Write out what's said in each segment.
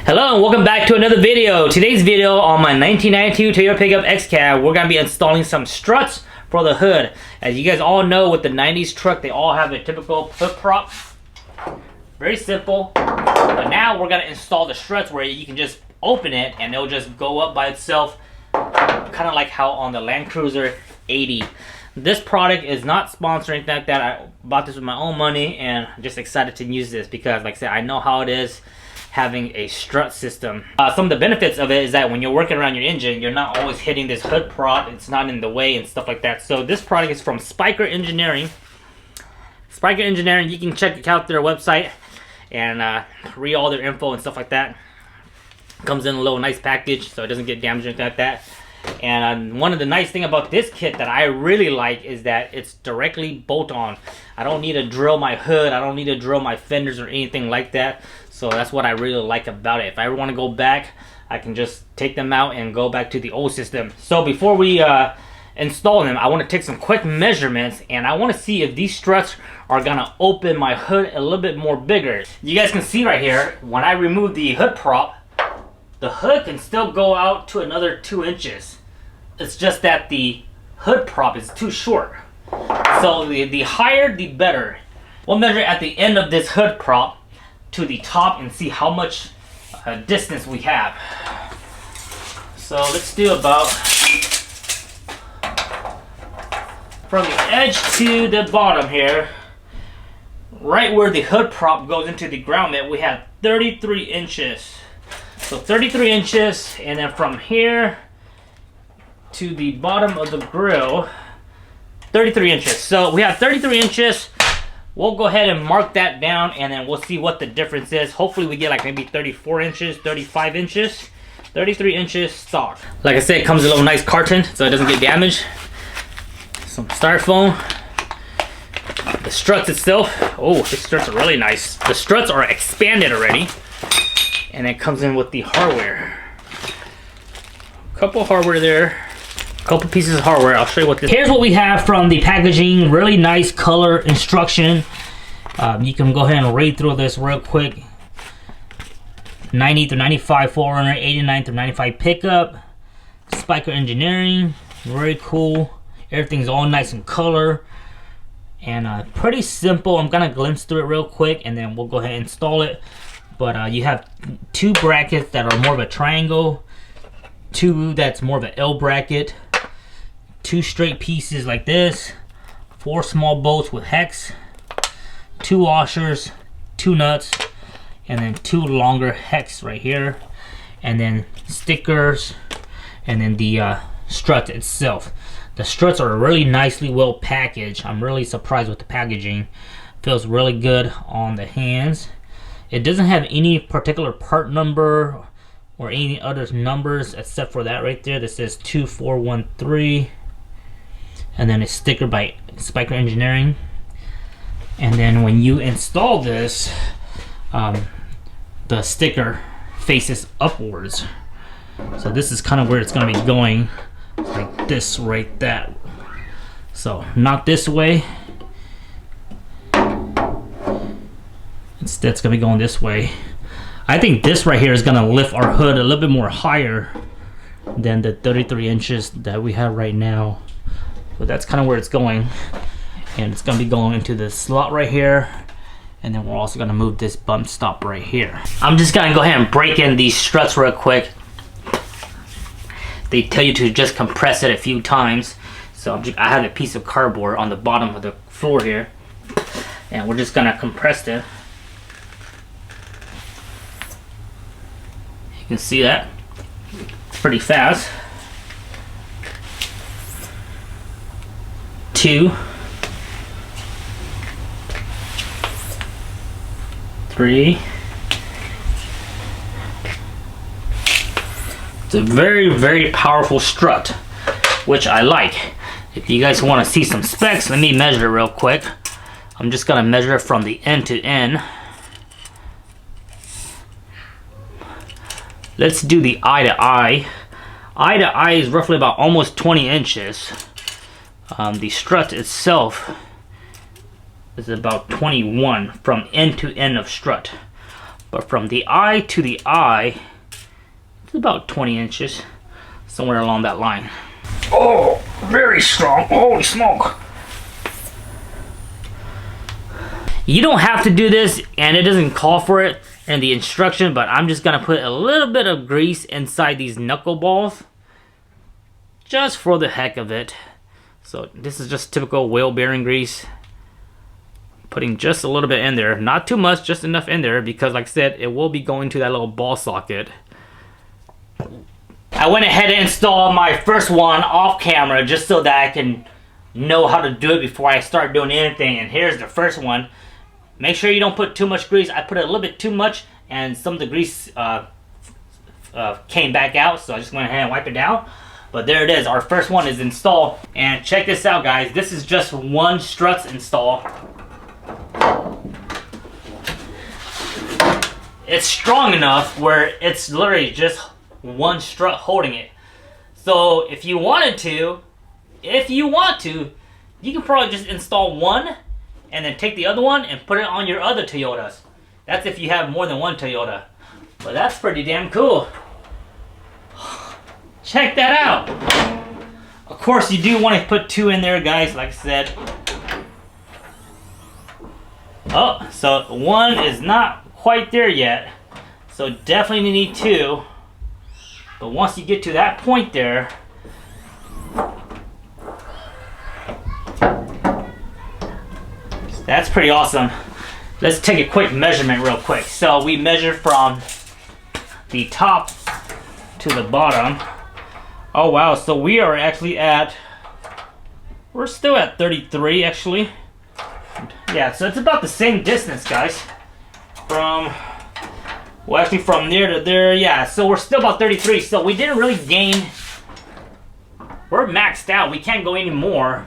Hello and welcome back to another video. Today's video on my 1992 Toyota pickup X-Cab, we're going to be installing some struts for the hood. As you guys all know, with the 90s truck, they all have a typical hood prop. Very simple. But now we're going to install the struts where you can just open it and it'll just go up by itself, kind of like how on the Land Cruiser 80. This product is not sponsored or anything like that. I bought this with my own money and I'm just excited to use this because, like I said, I know how it is having a strut system. Some of the benefits of it is that when you're working around your engine, you're not always hitting this hood prop. It's not in the way and stuff like that. So this product is from Spiker Engineering. Spiker Engineering, you can check out their website and read all their info and stuff like that. Comes in a little nice package so it doesn't get damaged or anything like that. And one of the nice thing about this kit that I really like is that it's directly bolt on. I don't need to drill my hood, I don't need to drill my fenders or anything like that. So that's what I really like about it. If I ever want to go back, I can just take them out and go back to the old system. So before we install them, I want to take some quick measurements and I want to see if these struts are gonna open my hood a little bit more bigger. You guys can see right here, when I remove the hood prop, the hood can still go out to another 2 inches. It's just that the hood prop is too short. So the higher, the better. We'll measure at the end of this hood prop to the top and see how much distance we have. So let's do about from the edge to the bottom here, right where the hood prop goes into the grommet, we have 33 inches. So 33 inches, and then from here to the bottom of the grill, 33 inches. So we have 33 inches. We'll go ahead and mark that down and then we'll see what the difference is. Hopefully we get like maybe 34 inches, 35 inches, 33 inches stock. Like I said, it comes in a little nice carton so it doesn't get damaged. Some styrofoam. The struts itself. Oh, the struts are really nice. The struts are expanded already. And it comes in with the hardware. Couple hardware there. Couple pieces of hardware. I'll show you what this. Here's what we have from the packaging. Really nice color instruction. You can go ahead and read through this real quick. 90 through 95 4runner, 89 through 95 pickup. Spiker Engineering. Very cool. Everything's all nice in color. And pretty simple. I'm gonna glimpse through it real quick and then we'll go ahead and install it. But you have 2 brackets that are more of a triangle. 2 that's more of an L bracket. 2 straight pieces like this, 4 small bolts with hex, 2 washers, 2 nuts, and then 2 longer hex right here, and then stickers, and then the strut itself. The struts are really nicely well packaged. I'm really surprised with the packaging. Feels really good on the hands. It doesn't have any particular part number or any other numbers except for that right there that says 2413. And then a sticker by Spiker Engineering. And then when you install this, the sticker faces upwards. So this is kind of where it's going to be going, like this right that. So not this way. Instead it's going to be going this way. I think this right here is going to lift our hood a little bit more higher than the 33 inches that we have right now. So that's kind of where it's going, and it's going to be going into this slot right here, and then we're also going to move this bump stop right here. I'm just going to go ahead and break in these struts real quick. They tell you to just compress it a few times, so I have a piece of cardboard on the bottom of the floor here, and we're just going to compress it. You can see that pretty fast. 2, 3. It's a very, very powerful strut, which I like. If you guys want to see some specs, let me measure it real quick. I'm just going to measure it from the end to end. Let's do the eye to eye. Eye to eye is roughly about almost 20 inches. The strut itself is about 21 from end to end of strut. but from the eye to the eye, it's about 20 inches, somewhere along that line. Oh, very strong. Holy smoke. You don't have to do this, and it doesn't call for it in the instruction, but I'm just gonna put a little bit of grease inside these knuckleballs, just for the heck of it. So this is just typical wheel bearing grease. Putting just a little bit in there, not too much, just enough in there, because like I said, it will be going to that little ball socket. I went ahead and installed my first one off camera just so that I can know how to do it before I start doing anything. And here's the first one. Make sure you don't put too much grease. I put a little bit too much, and some of the grease came back out, so I just went ahead and wiped it down. But there it is, our first one is installed. And check this out, guys. This is just one Struts install. It's strong enough where it's literally just one strut holding it. So if you wanted to, you can probably just install one and then take the other one and put it on your other Toyotas. That's if you have more than one Toyota. But that's pretty damn cool. Check that out. Of course, you do want to put two in there, guys, like I said. Oh, so one is not quite there yet. So definitely need two. But once you get to that point there, that's pretty awesome. Let's take a quick measurement real quick. So we measure from the top to the bottom. Oh wow, so we are actually at, we're still at 33 actually. Yeah, so it's about the same distance, guys. From, well actually from there to there, yeah. So we're still about 33, so we didn't really gain, we're maxed out, we can't go any more.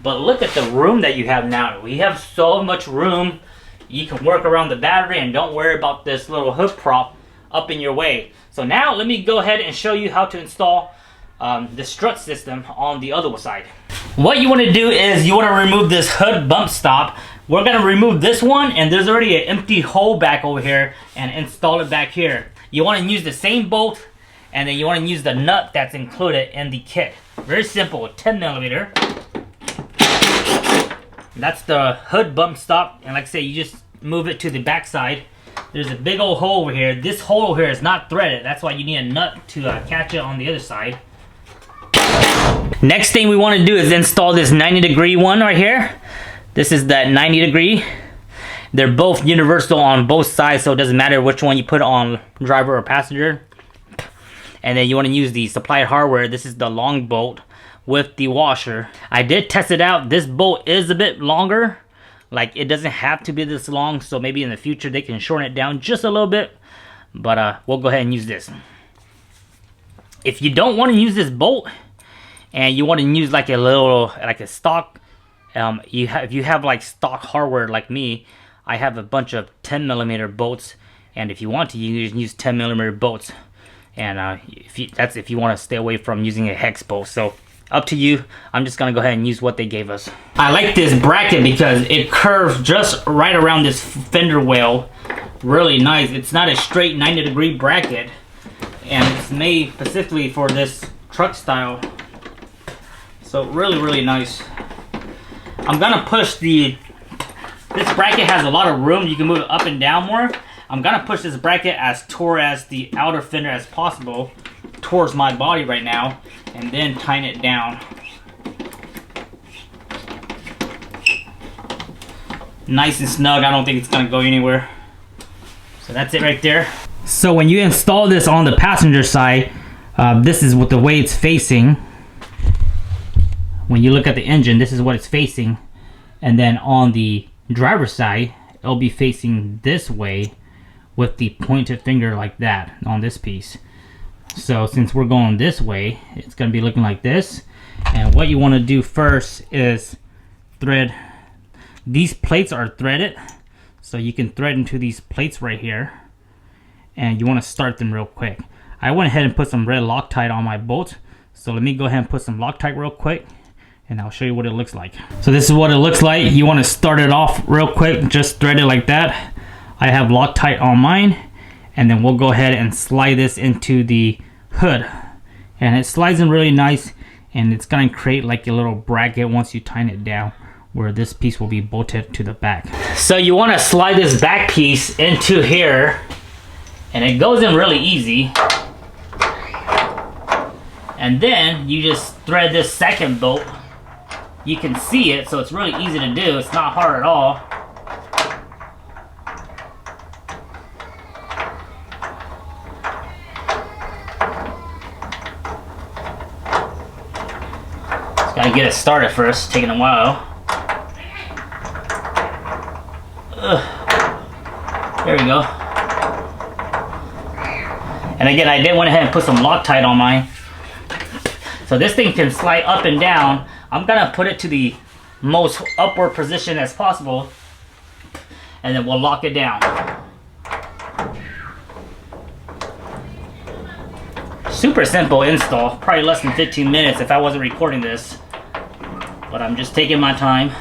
But look at the room that you have now. We have so much room. You can work around the battery and don't worry about this little hood prop up in your way. So now let me go ahead and show you how to install the strut system on the other side. What you want to do is you want to remove this hood bump stop. We're going to remove this one, and there's already an empty hole back over here, and install it back here. You want to use the same bolt, and then you want to use the nut that's included in the kit. Very simple, 10 millimeter. That's the hood bump stop, and like I say, you just move it to the back side. There's a big old hole over here. This hole over here is not threaded. That's why you need a nut to catch it on the other side. Next thing we want to do is install this 90-degree one right here. This is that 90-degree. They're both universal on both sides, so it doesn't matter which one you put on driver or passenger. And then you want to use the supplied hardware. This is the long bolt with the washer. I did test it out. This bolt is a bit longer. Like, it doesn't have to be this long, so maybe in the future they can shorten it down just a little bit. But we'll go ahead and use this. If you don't want to use this bolt, and you want to use like a little, like a stock, if you have like stock hardware like me, I have a bunch of 10 millimeter bolts, and if you want to, you can use 10 millimeter bolts. And that's if you want to stay away from using a hex bolt. So up to you. I'm just gonna go ahead and use what they gave us. I like this bracket because it curves just right around this fender well. Really nice. It's not a straight 90-degree bracket, and it's made specifically for this truck style. So really nice. I'm gonna push this bracket has a lot of room. You can move it up and down more. I'm gonna push this bracket as towards the outer fender as possible towards my body right now, and then tighten it down. Nice and snug. I don't think it's gonna go anywhere. So that's it right there. So when you install this on the passenger side, this is what the way it's facing. When you look at the engine, this is what it's facing. And then on the driver's side, it'll be facing this way with the pointed finger like that on this piece. So since we're going this way, it's going to be looking like this. And what you want to do first is thread. These plates are threaded, so you can thread into these plates right here, and you want to start them real quick. I went ahead and put some red Loctite on my bolt, so let me go ahead and put some Loctite real quick, and I'll show you what it looks like. So this is what it looks like. You want to start it off real quick, just thread it like that. I have Loctite on mine, and then we'll go ahead and slide this into the hood, and it slides in really nice, and it's gonna create like a little bracket once you tighten it down, where this piece will be bolted to the back. So you want to slide this back piece into here, and it goes in really easy. And then you just thread this second bolt. You can see it, so it's really easy to do. It's not hard at all. Just gotta get it started first, taking a while. There we go. And again, I did went ahead and put some Loctite on mine. So this thing can slide up and down. I'm gonna put it to the most upward position as possible, and then we'll lock it down. Super simple install, probably less than 15 minutes if I wasn't recording this, but I'm just taking my time.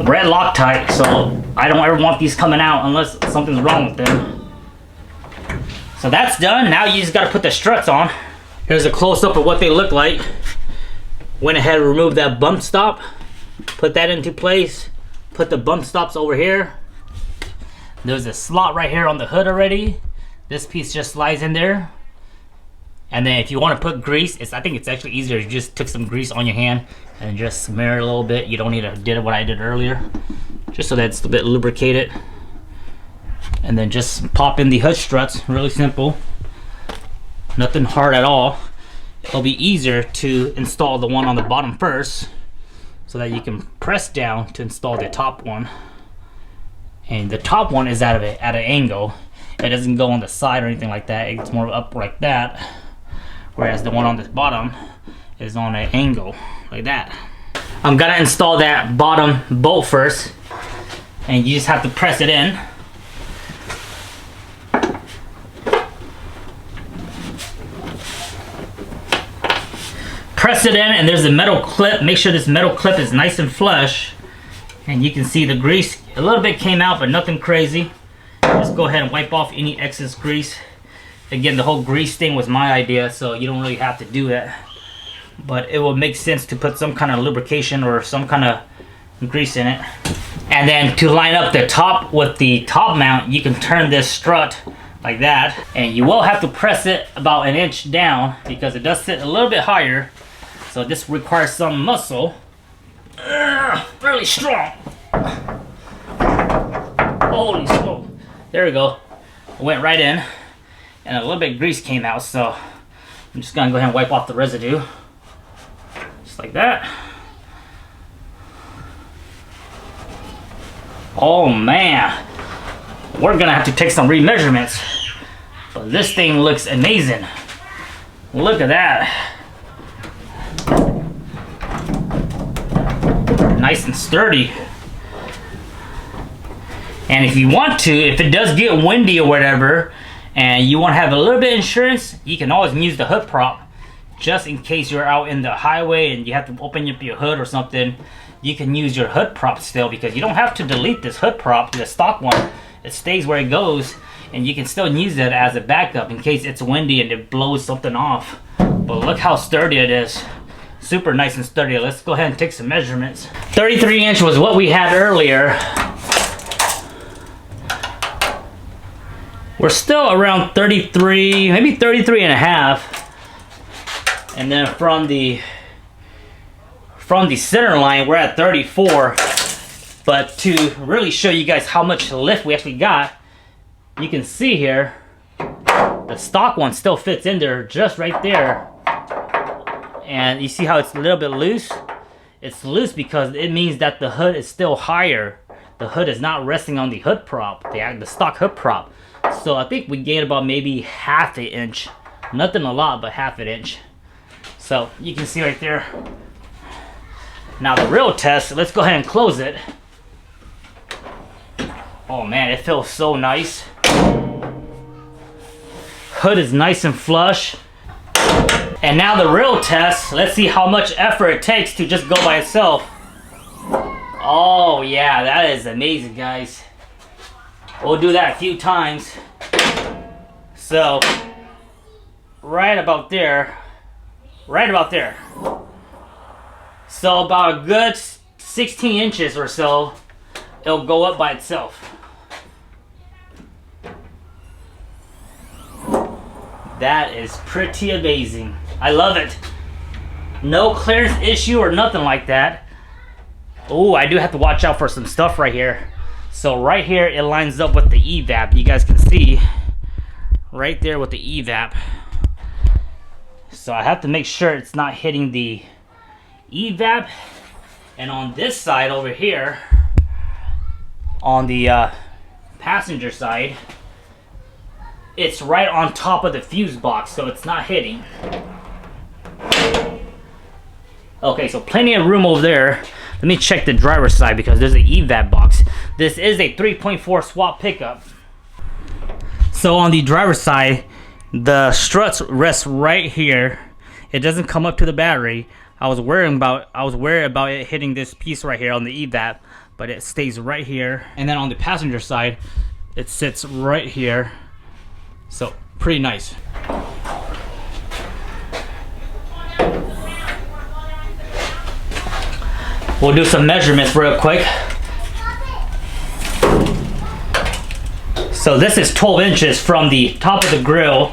Red Loctite, so I don't ever want these coming out unless something's wrong with them. So that's done. Now you just gotta put the struts on. Here's a close-up of what they look like. Went ahead and removed that bump stop, put that into place, put the bump stops over here. There's a slot right here on the hood already. This piece just slides in there. And then if you want to put grease, I think it's actually easier. You just took some grease on your hand and just smear it a little bit. You don't need to do what I did earlier, just so that it's a bit lubricated. And then just pop in the hood struts. Really simple, nothing hard at all. It'll be easier to install the one on the bottom first, so that you can press down to install the top one. And the top one is at an angle. It doesn't go on the side or anything like that. It's more up like that. Whereas the one on the bottom is on an angle like that. I'm gonna install that bottom bolt first, and you just have to press it in. Press it in, and there's a metal clip. Make sure this metal clip is nice and flush, and you can see the grease a little bit came out, but nothing crazy. Just go ahead and wipe off any excess grease. Again, the whole grease thing was my idea, so you don't really have to do that. But it will make sense to put some kind of lubrication or some kind of grease in it. And then to line up the top with the top mount, you can turn this strut like that. And you will have to press it about an inch down because it does sit a little bit higher. So this requires some muscle. Really strong. Holy smoke. There we go. It went right in. And a little bit of grease came out, so I'm just gonna go ahead and wipe off the residue. Just like that. Oh man, we're gonna have to take some remeasurements. But this thing looks amazing. Look at that. Nice and sturdy. And if you want to, if it does get windy or whatever, and you want to have a little bit of insurance, you can always use the hood prop. Just in case you're out in the highway and you have to open up your hood or something, you can use your hood prop still, because you don't have to delete this hood prop, the stock one. It stays where it goes, and you can still use it as a backup in case it's windy and it blows something off. But look how sturdy it is. Super nice and sturdy. Let's go ahead and take some measurements. 33 inch was what we had earlier. We're still around 33, maybe 33 and a half. And then from the center line, we're at 34. But to really show you guys how much lift we actually got, you can see here, the stock one still fits in there just right there. And you see how it's a little bit loose? It's loose because it means that the hood is still higher. The hood is not resting on the hood prop, the stock hood prop. So I think we gained about maybe half an inch. Nothing a lot, but half an inch. So you can see right there. Now the real test, let's go ahead and close it. Oh man, it feels so nice. Hood is nice and flush. And now the real test. Let's see how much effort it takes to just go by itself. Oh yeah, that is amazing, guys. We'll do that a few times. So, right about there. Right about there. So about a good 16 inches or so, it'll go up by itself. That is pretty amazing. I love it. No clearance issue or nothing like that. Oh, I do have to watch out for some stuff right here. So right here, it lines up with the evap. You guys can see right there with the evap. So I have to make sure it's not hitting the evap. And on this side over here, on the passenger side, it's right on top of the fuse box, so it's not hitting. Okay, so plenty of room over there. Let me check the driver's side because there's an evap box. This is a 3.4 swap pickup. So on the driver's side, the struts rest right here. It doesn't come up to the battery. I was worried about it hitting this piece right here on the evap, but it stays right here. And then on the passenger side, it sits right here. So pretty nice. We'll do some measurements real quick. So this is 12 inches from the top of the grill.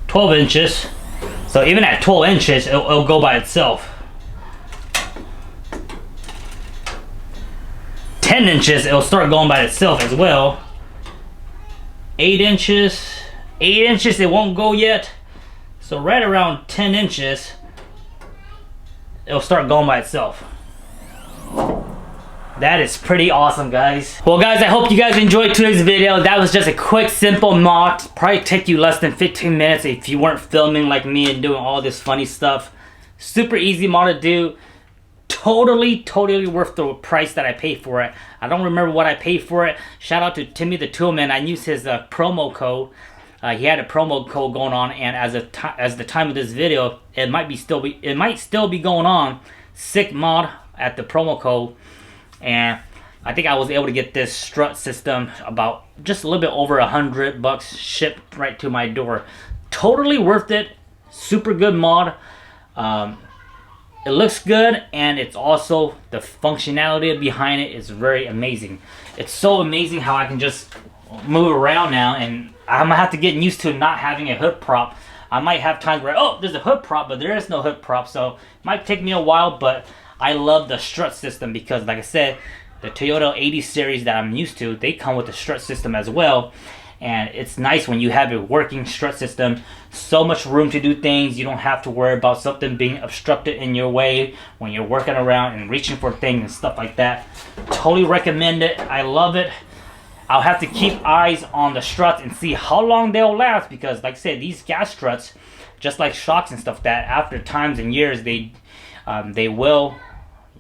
12 inches. So even at 12 inches, it'll go by itself. 10 inches, it'll start going by itself as well. 8 inches. 8 inches, it won't go yet. So right around 10 inches, it'll start going by itself. That is pretty awesome, guys. Well guys, I hope you guys enjoyed today's video. That was just a quick, simple mod. Probably take you less than 15 minutes if you weren't filming like me and doing all this funny stuff. Super easy mod to do. Totally worth the price that I paid for it. I don't remember what I paid for it. Shout out to Timmy the Toolman. I used his promo code. He had a promo code going on, and as the time of this video, it might still be going on. Sick mod at the promo code, and I think I was able to get this strut system about just a little bit over $100 shipped right to my door. Totally worth it. Super good mod. It looks good, and it's also the functionality behind it is very amazing. It's so amazing how I can just move around now, and I'm gonna have to get used to not having a hood prop. I might have times where, oh, there's a hood prop, but there is no hood prop, so it might take me a while, but I love the strut system because, like I said, the Toyota 80 series that I'm used to, they come with a strut system as well. And it's nice when you have a working strut system. So much room to do things. You don't have to worry about something being obstructed in your way when you're working around and reaching for things and stuff like that. Totally recommend it. I love it. I'll have to keep eyes on the struts and see how long they'll last, because like I said, these gas struts, just like shocks and stuff, that after times and years they will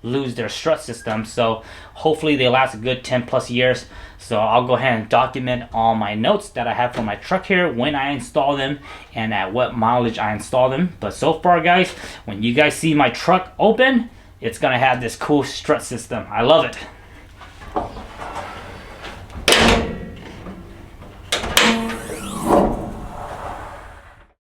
lose their strut system. So hopefully they last a good 10 plus years. So I'll go ahead and document all my notes that I have for my truck here, when I install them and at what mileage I install them. But so far guys, when you guys see my truck open, it's gonna have this cool strut system. I love it.